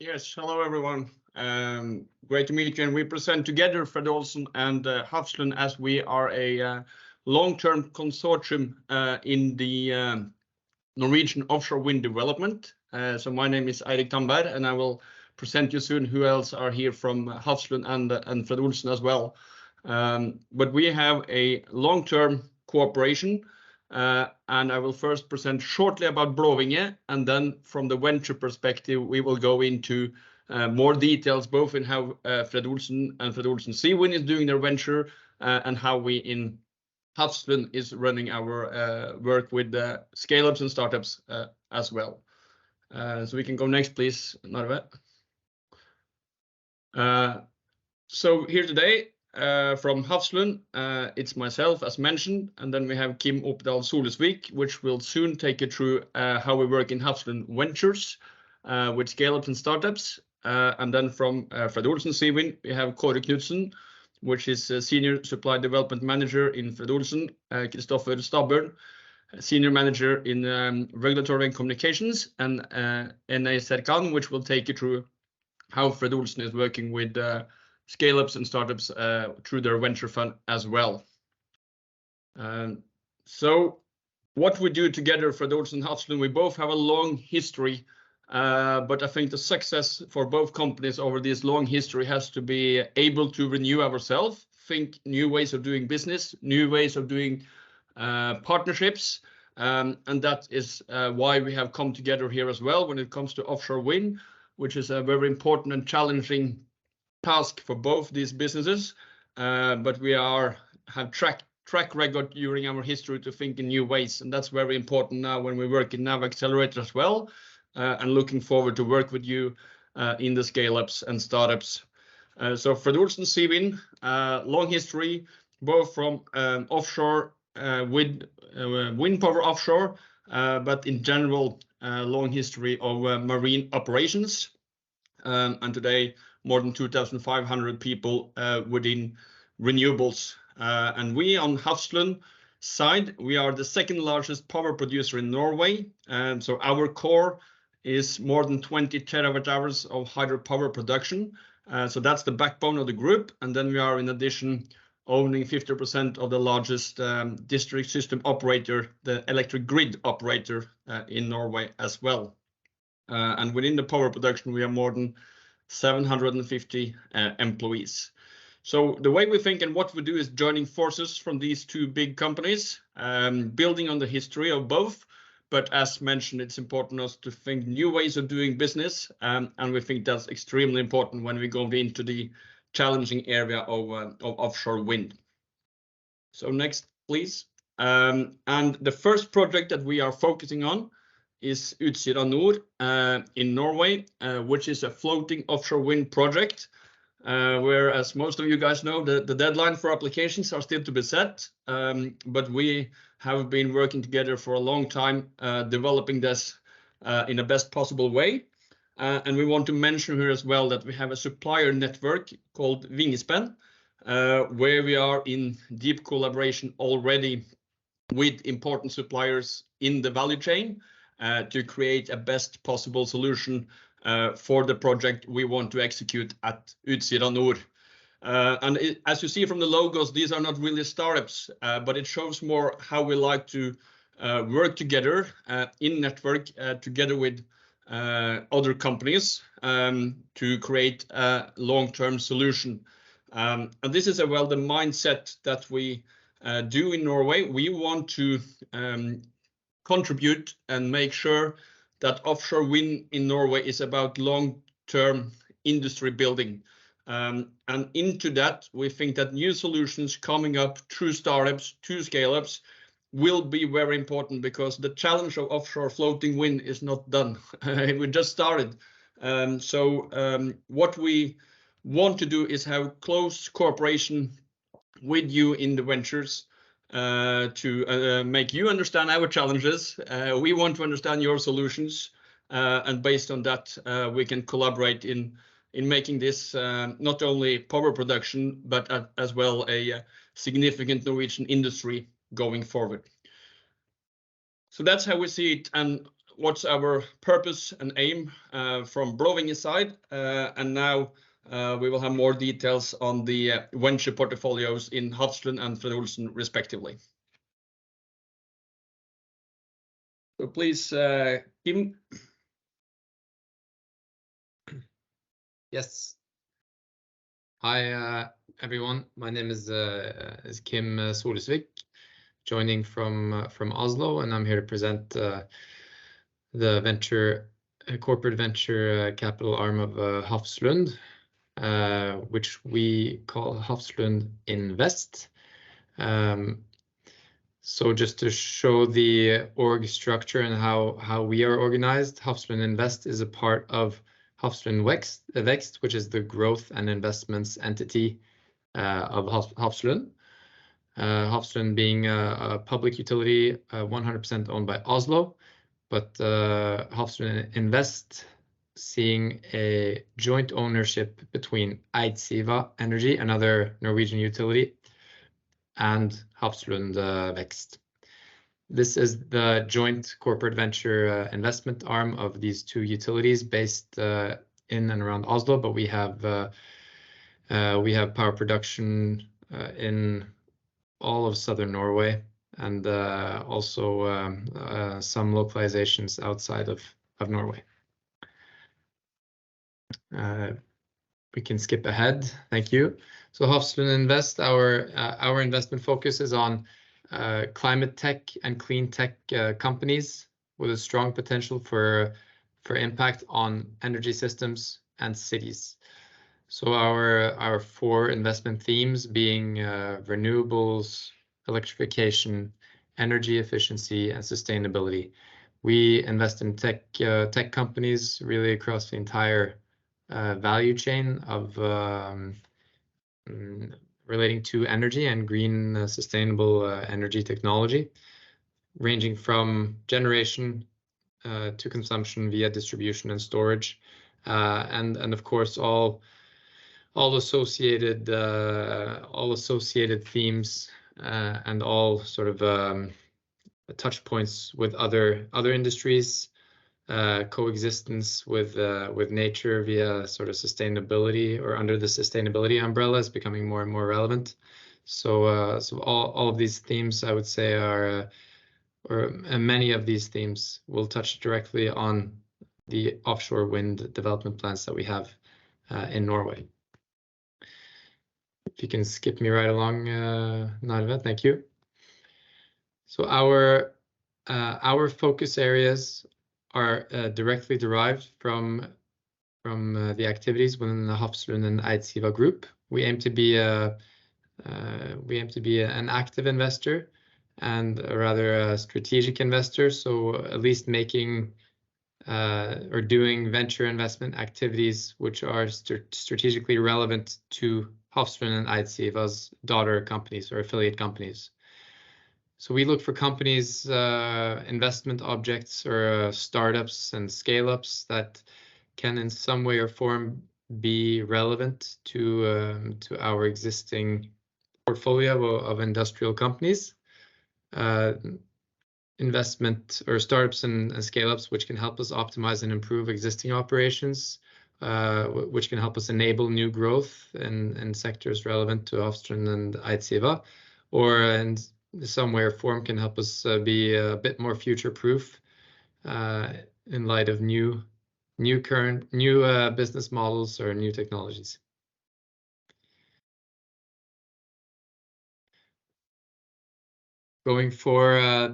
Yes, hello everyone. Great to meet you. And we present together Fred. Olsen and Hafslund as we are a long-term consortium in the Norwegian offshore wind development. So my name is Eirik Tamberg, and I will present you soon who else are here from Hafslund and Fred. Olsen as well. But we have a long-term cooperation. And I will first present shortly about Blåvinge, and then from the venture perspective, we will go into more details, both in how Fred. Olsen and Fred. Olsen Seawind is doing their venture, and how we in Hafslund is running our work with scale-ups and startups as well. So we can go next, please, Narve. So here today, from Hafslund, it's myself, as mentioned, and then we have Kim Oppdal Solesvik, which will soon take you through how we work in Hafslund Ventures with scale-ups and startups. And then from Fred. Olsen Seawind, we have Kåre Knudsen, which is a Senior Supply Development Manager in Fred. Olsen, Kristoffer Stabburn, Senior Manager in Regulatory and Communications, and N.A. Serkan, which will take you through how Fred. Olsen is working with scale-ups and startups through their venture fund as well. So what we do together, Fred. Olsen and Hafslund, we both have a long history, but I think the success for both companies over this long history has to be able to renew ourselves, think new ways of doing business, new ways of doing partnerships, and that is why we have come together here as well when it comes to offshore wind, which is a very important and challenging task for both these businesses, but we have track record during our history to think in new ways, and that's very important now when we work in Accelerator as well, and looking forward to work with you in the scale-ups and startups. So Fred. Olsen Seawind, long history, both from offshore wind power offshore, but in general, long history of marine operations, and today more than 2,500 people within renewables. And we on Hafslund side, we are the second largest power producer in Norway. So our core is more than 20 terawatt hours of hydropower production. So that's the backbone of the group. And then we are in addition owning 50% of the largest district system operator, the electric grid operator in Norway as well. And within the power production, we have more than 750 employees. So the way we think and what we do is joining forces from these two big companies, building on the history of both. But as mentioned, it's important us to think new ways of doing business, and we think that's extremely important when we go into the challenging area of offshore wind. So next, please. And the first project that we are focusing on is Utsira Nord in Norway, which is a floating offshore wind project, where, as most of you guys know, the deadline for applications are still to be set, but we have been working together for a long time, developing this in the best possible way. And we want to mention here as well that we have a supplier network called Vingespenn, where we are in deep collaboration already with important suppliers in the value chain, to create a best possible solution for the project we want to execute at Utsira Nord. And as you see from the logos, these are not really startups, but it shows more how we like to work together in network together with other companies to create a long-term solution. And this is the mindset that we do in Norway. We want to contribute and make sure that offshore wind in Norway is about long-term industry building. And into that, we think that new solutions coming up through startups, through scale-ups, will be very important, because the challenge of offshore floating wind is not done. We just started. What we want to do is have close cooperation with you in the ventures, to make you understand our challenges. We want to understand your solutions, and based on that, we can collaborate in making this not only power production, but as well a significant Norwegian industry going forward. So that's how we see it. And what's our purpose and aim from Brovinger's side, and now we will have more details on the venture portfolios in Hafslund and Fred. Olsen respectively. So please, Kim. Yes. Hi, everyone. My name is Kim Solesvik, joining from Oslo, and I'm here to present the corporate venture capital arm of Hafslund, which we call Hafslund Invest. So just to show the org structure and how we are organized, Hafslund Invest is a part of Hafslund Vext, which is the growth and investments entity of Hafslund. Hafslund being a public utility, 100% owned by Oslo, but Hafslund Invest seeing a joint ownership between Eidsiva Energy, another Norwegian utility, and Hafslund Vext. This is the joint corporate venture investment arm of these two utilities based in and around Oslo, but we have power production in all of southern Norway, and also some localizations outside of Norway. We can skip ahead. Thank you. So Hafslund Invest, our investment focus is on climate tech and clean tech companies with a strong potential for impact on energy systems and cities. So our four investment themes being renewables, electrification, energy efficiency, and sustainability. We invest in tech companies really across the entire value chain of relating to energy and green sustainable energy technology, ranging from generation to consumption via distribution and storage, and of course all associated themes and all sort of touch points with other industries, coexistence with nature via sort of sustainability or under the sustainability umbrella is becoming more and more relevant. So all of these themes, I would say, are many of these themes will touch directly on the offshore wind development plans that we have in Norway. If you can skip me right along, Narve, thank you. So our focus areas are directly derived from the activities within the Hafslund and Eidsiva group. We aim to be an active investor and a rather strategic investor. So at least making or doing venture investment activities which are strategically relevant to Hafslund and Eidsiva's daughter companies or affiliate companies. So we look for companies, investment objects, or startups and scale-ups that can in some way or form be relevant to our existing portfolio of industrial companies. Investment or startups and scale-ups which can help us optimize and improve existing operations, which can help us enable new growth in sectors relevant to Hafslund and Eidsiva, or in some way or form can help us be a bit more future-proof in light of new business models or new technologies. Going for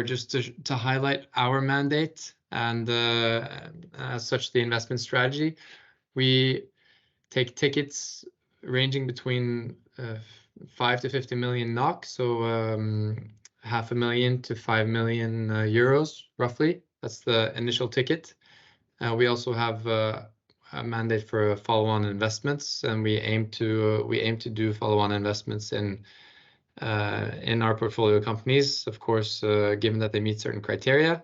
just to highlight our mandate and as such the investment strategy, we take tickets ranging between 5 to 50 million NOK, so 500,000 to 5 million euros roughly. That's the initial ticket. We also have a mandate for follow-on investments, and we aim to do follow-on investments in our portfolio companies, of course, given that they meet certain criteria.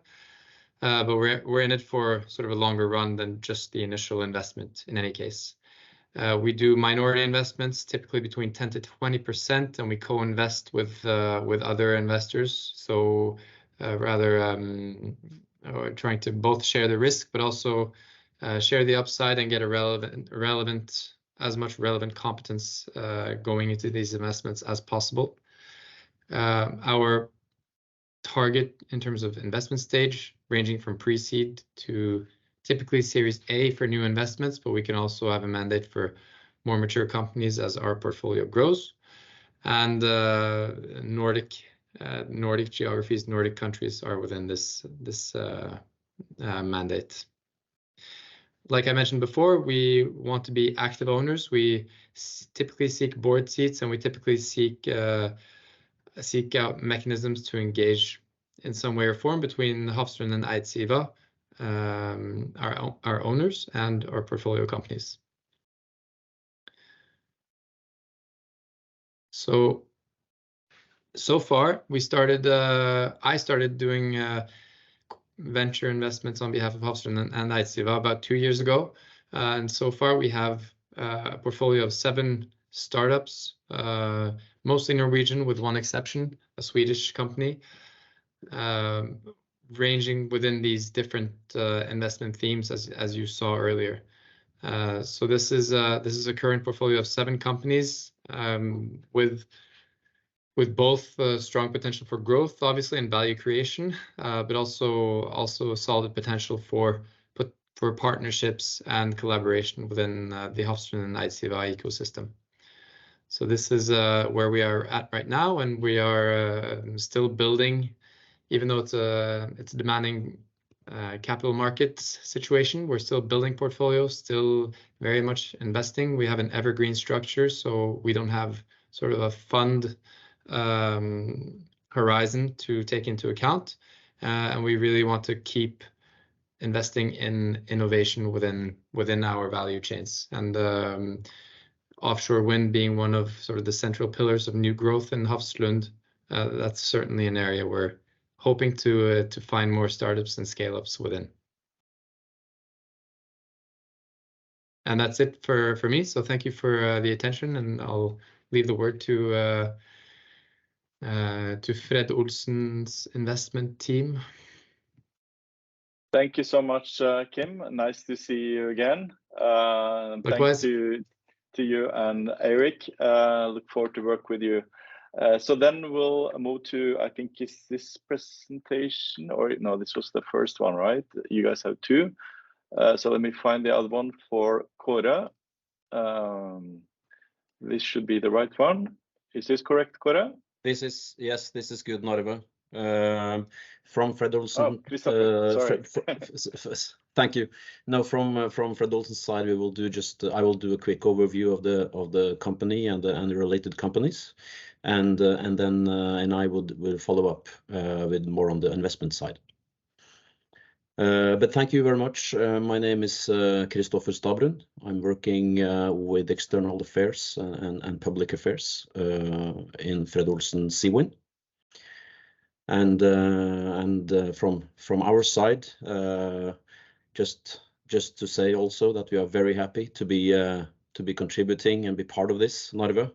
But we're in it for sort of a longer run than just the initial investment in any case. We do minority investments, typically between 10 to 20%, and we co-invest with other investors. So rather or trying to both share the risk, but also share the upside and get as much relevant competence going into these investments as possible. Our target in terms of investment stage, ranging from pre-seed to typically Series A for new investments, but we can also have a mandate for more mature companies as our portfolio grows. And Nordic geographies, Nordic countries are within this mandate. Like I mentioned before, we want to be active owners. We typically seek board seats, and we typically seek out mechanisms to engage in some way or form between Hafslund and Eidsiva, our owners, and our portfolio companies. So far, I started doing venture investments on behalf of Hafslund and Eidsiva about 2 years ago. And so far, we have a portfolio of 7 startups, mostly Norwegian with one exception, a Swedish company, ranging within these different investment themes as you saw earlier. So this is a current portfolio of 7 companies with both strong potential for growth, obviously, and value creation, but also a solid potential for partnerships and collaboration within the Hafslund and Eidsiva ecosystem. So this is where we are at right now, and we are still building, even though it's a demanding capital markets situation. We're still building portfolios, still very much investing. We have an evergreen structure, so we don't have sort of a fund horizon to take into account, and we really want to keep investing in innovation within our value chains, and offshore wind being one of sort of the central pillars of new growth in Hafslund. That's certainly an area we're hoping to find more startups and scale-ups within. And that's it for me. So thank you for the attention, and I'll leave the word to Fred Olsen's investment team. Thank you so much, Kim. Nice to see you again. Likewise. Thanks to you and Eric. Look forward to work with you. So then we'll move to, I think, is this presentation, or no, this was the first one, right? You guys have 2. So let me find the other one for Kåre. This should be the right one. Is this correct, Kåre? Yes, this is good, Norve. From Fred Olsen. Oh, Christopher, sorry. Thank you. No, from Fred Olsen's side, we will do I will do a quick overview of the company and the related companies, and then I will follow up with more on the investment side. But thank you very much. My name is Kristoffer Stabrun. I'm working with external affairs and public affairs in Fred Olsen Seawind. And from our side, just to say also that we are very happy to be contributing and be part of this, Norve.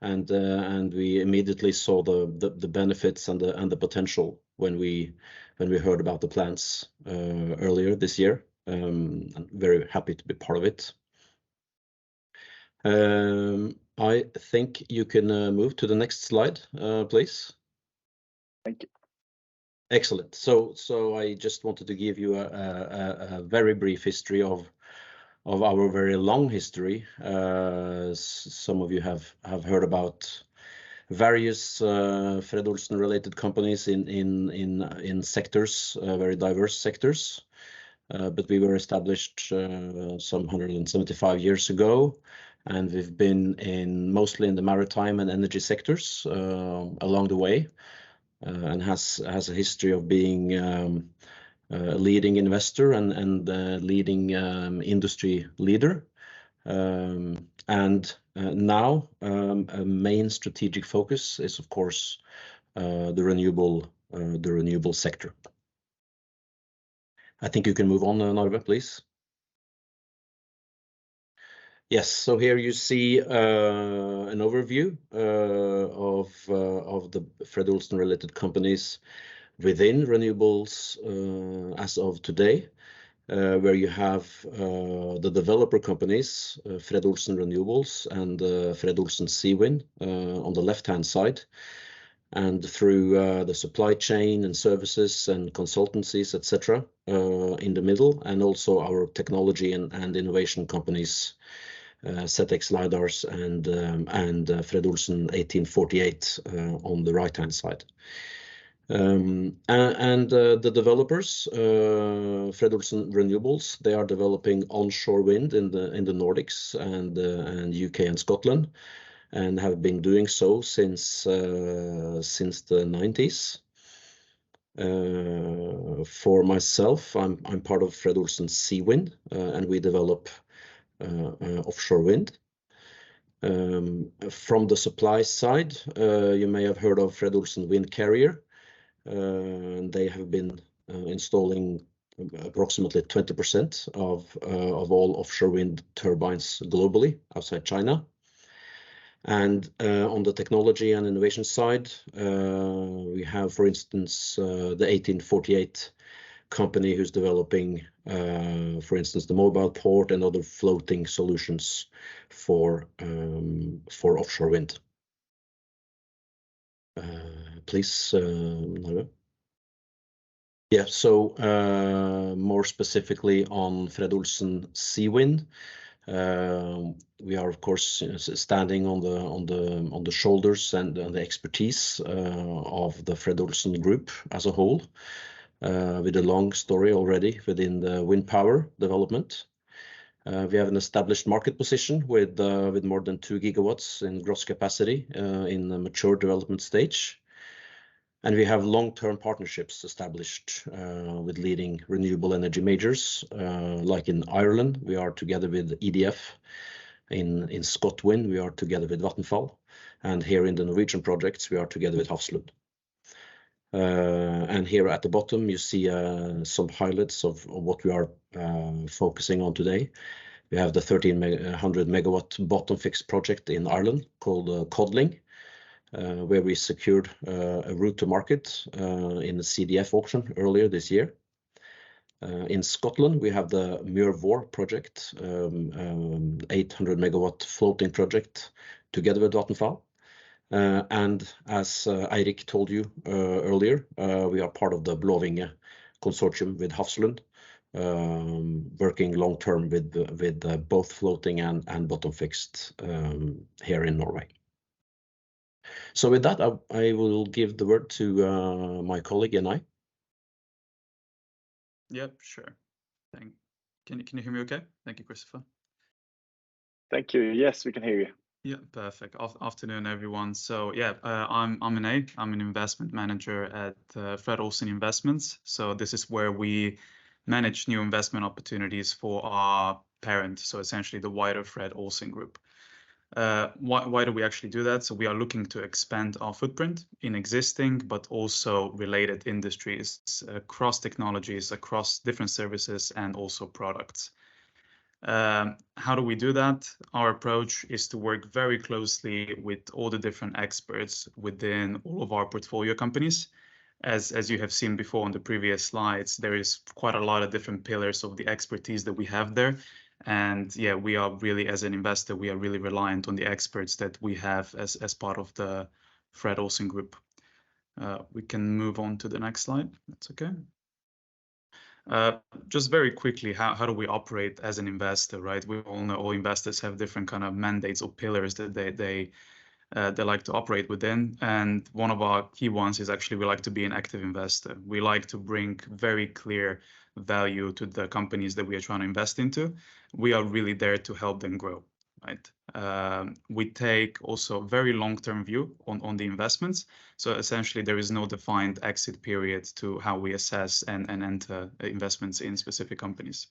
And we immediately saw the benefits and the potential when we heard about the plans earlier this year. I'm very happy to be part of it. I think you can move to the next slide, please. Thank you. Excellent. So I just wanted to give you a very brief history of our very long history. Some of you have heard about various Fred Olsen related companies in sectors, very diverse sectors. But we were established some 175 years ago, and we've been mostly in the maritime and energy sectors along the way, and has a history of being a leading investor and leading industry leader. And now a main strategic focus is, of course, the renewable sector. I think you can move on, Norve, please. Yes, so here you see an overview of the Fred Olsen related companies within renewables as of today, where you have the developer companies, Fred. Olsen Renewables and Fred. Olsen Seawind on the left-hand side, and through the supply chain and services and consultancies, etc., in the middle, and also our technology and innovation companies, ZX Lidars and Fred. Olsen 1848 on the right-hand side. The developers, Fred. Olsen Renewables, they are developing onshore wind in the Nordics and UK and Scotland, and have been doing so since the 90s. For myself, I'm part of Fred. Olsen Seawind, and we develop offshore wind. From the supply side, you may have heard of Fred. Olsen Wind Carrier. They have been installing approximately 20% of all offshore wind turbines globally outside China. And on the technology and innovation side, we have, for instance, the 1848 company who's developing, for instance, the mobile port and other floating solutions for offshore wind. Please, Narve. Yeah, so more specifically on Fred. Olsen Seawind, we are of course standing on the shoulders and the expertise of the Fred. Olsen Group as a whole, with a long story already within the wind power development. We have an established market position with more than 2 gigawatts in gross capacity in the mature development stage. And we have long-term partnerships established with leading renewable energy majors, like in Ireland, we are together with EDF. In ScotWind, we are together with Vattenfall. And here in the Norwegian projects, we are together with Hafslund. And here at the bottom, you see some highlights of what we are focusing on today. We have the 1300 megawatt bottom fixed project in Ireland called Codling, where we secured a route to market in the CDF auction earlier this year. In Scotland, we have the Muir project, 800 megawatt floating project together with Vattenfall. And as Eirik told you earlier, we are part of the Blåvinge consortium with Hafslund, working long-term with both floating and bottom fixed here in Norway. So with that, I will give the word to my colleague and I. Yep, sure. Can you hear me okay? Thank you, Christopher. Thank you. Yes, we can hear you. Yeah, perfect. Afternoon, everyone. So yeah, I'm an investment manager at Fred. Olsen Investments. So this is where we manage new investment opportunities for our parent, so essentially the wider Fred. Olsen Group. Why do we actually do that? So we are looking to expand our footprint in existing, but also related industries, across technologies, across different services, and also products. How do we do that? Our approach is to work very closely with all the different experts within all of our portfolio companies. As you have seen before on the previous slides, there is quite a lot of different pillars of the expertise that we have there. And yeah, we are really, as an investor, we are really reliant on the experts that we have as part of the Fred. Olsen Group. We can move on to the next slide. That's okay. Just very quickly, how do we operate as an investor, right? We all know all investors have different kind of mandates or pillars that they like to operate within. And one of our key ones is actually we like to be an active investor. We like to bring very clear value to the companies that we are trying to invest into. We are really there to help them grow, right? We take also a very long-term view on the investments. So essentially, there is no defined exit period to how we assess and enter investments in specific companies.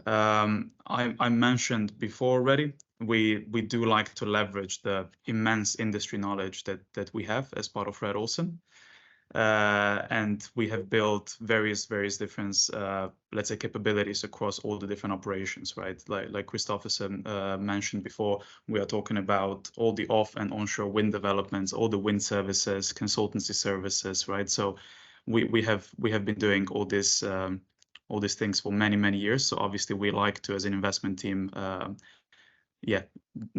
I mentioned before already, we do like to leverage the immense industry knowledge that we have as part of Fred. Olsen. And we have built various different, let's say, capabilities across all the different operations, right? Like Kristoffersen mentioned before, we are talking about all the off and onshore wind developments, all the wind services, consultancy services, right? So we have been doing all these things for many years. So obviously we like to, as an investment team,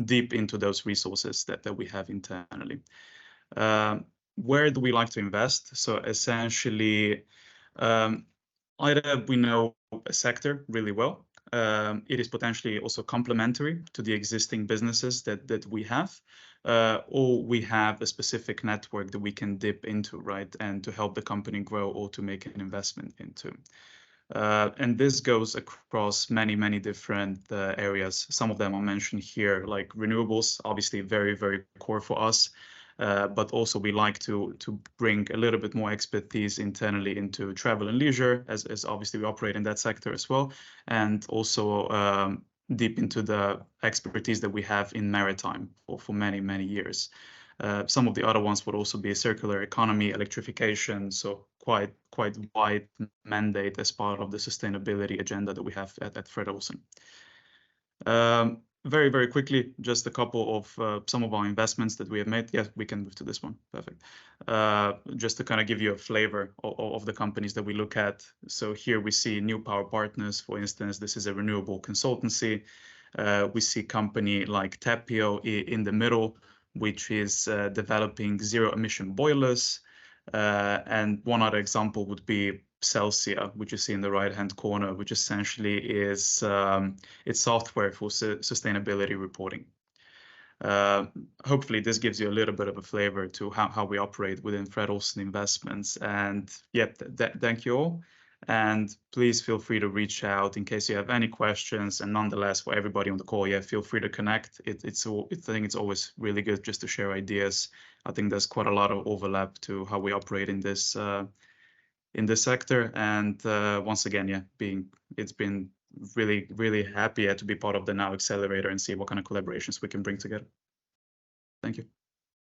deep into those resources that we have internally. Where do we like to invest? So essentially, either we know a sector really well, it is potentially also complementary to the existing businesses that we have, or we have a specific network that we can dip into, right, and to help the company grow or to make an investment into. And this goes across many different areas. Some of them are mentioned here, like renewables, obviously very core for us. But also we like to bring a little bit more expertise internally into travel and leisure, as obviously we operate in that sector as well, and also deep into the expertise that we have in maritime for many years. Some of the other ones would also be circular economy, electrification, so quite wide mandate as part of the sustainability agenda that we have at Fred. Olsen. Very quickly, just a couple of some of our investments that we have made. Yes, we can move to this one. Perfect. Just to kind of give you a flavor of the companies that we look at. So here we see New Power Partners, for instance. This is a renewable consultancy. We see company like Tapio in the middle, which is developing zero emission boilers. And one other example would be Celsia, which you see in the right-hand corner, which essentially is it's software for sustainability reporting. Hopefully this gives you a little bit of a flavor to how we operate within Fred. Olsen Investments. And yeah, thank you all. And please feel free to reach out in case you have any questions. And nonetheless, for everybody on the call, yeah, feel free to connect. I think it's always really good just to share ideas. I think there's quite a lot of overlap to how we operate in this sector. And once again, yeah, it's been really happy to be part of the now Accelerator and see what kind of collaborations we can bring together. Thank you.